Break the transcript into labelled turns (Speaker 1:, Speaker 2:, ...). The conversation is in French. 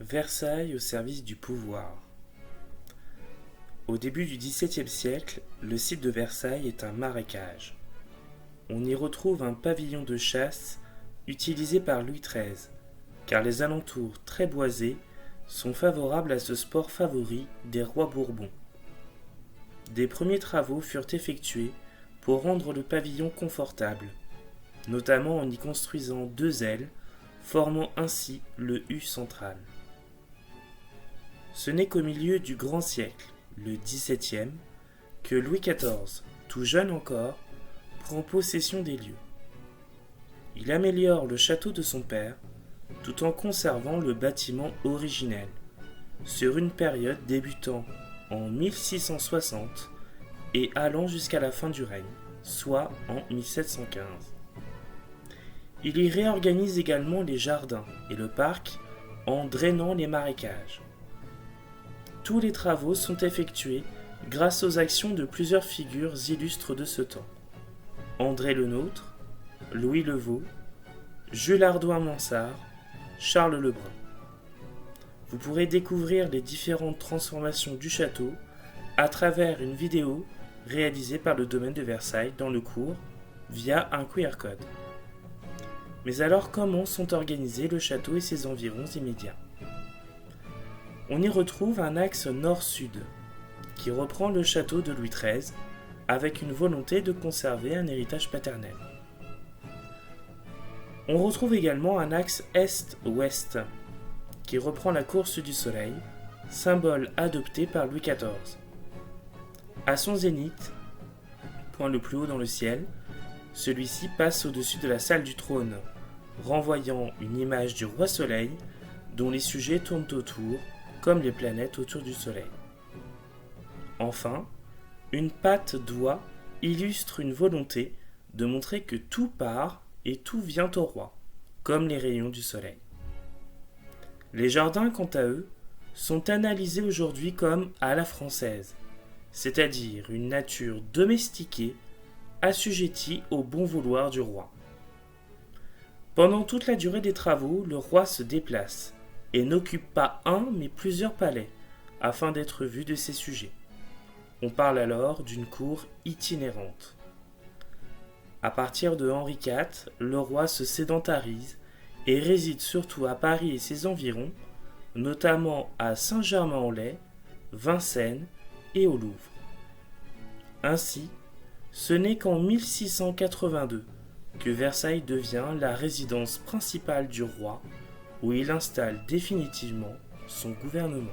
Speaker 1: Versailles au service du pouvoir. Au début du XVIIe siècle, le site de Versailles est un marécage. On y retrouve un pavillon de chasse utilisé par Louis XIII, car les alentours très boisés sont favorables à ce sport favori des rois Bourbons. Des premiers travaux furent effectués pour rendre le pavillon confortable, notamment en y construisant 2 ailes, formant ainsi le U central. Ce n'est qu'au milieu du grand siècle, le XVIIe, que Louis XIV, tout jeune encore, prend possession des lieux. Il améliore le château de son père, tout en conservant le bâtiment originel, sur une période débutant en 1660 et allant jusqu'à la fin du règne, soit en 1715. Il y réorganise également les jardins et le parc en drainant les marécages. Tous les travaux sont effectués grâce aux actions de plusieurs figures illustres de ce temps. André Le Nôtre, Louis Le Vau, Jules Hardouin-Mansart, Charles Lebrun. Vous pourrez découvrir les différentes transformations du château à travers une vidéo réalisée par le domaine de Versailles dans le cours via un QR code. Mais alors comment sont organisés le château et ses environs immédiats ? On y retrouve un axe nord-sud qui reprend le château de Louis XIII avec une volonté de conserver un héritage paternel. On retrouve également un axe est-ouest qui reprend la course du soleil, symbole adopté par Louis XIV. À son zénith, point le plus haut dans le ciel, celui-ci passe au-dessus de la salle du trône, renvoyant une image du roi soleil dont les sujets tournent autour, comme les planètes autour du soleil. Enfin, une patte d'oie illustre une volonté de montrer que tout part et tout vient au roi, comme les rayons du soleil. Les jardins, quant à eux, sont analysés aujourd'hui comme à la française, c'est-à-dire une nature domestiquée, assujettie au bon vouloir du roi. Pendant toute la durée des travaux, le roi se déplace et n'occupe pas un mais plusieurs palais, afin d'être vu de ses sujets. On parle alors d'une cour itinérante. À partir de Henri IV, le roi se sédentarise et réside surtout à Paris et ses environs, notamment à Saint-Germain-en-Laye, Vincennes et au Louvre. Ainsi, ce n'est qu'en 1682 que Versailles devient la résidence principale du roi, où il installe définitivement son gouvernement.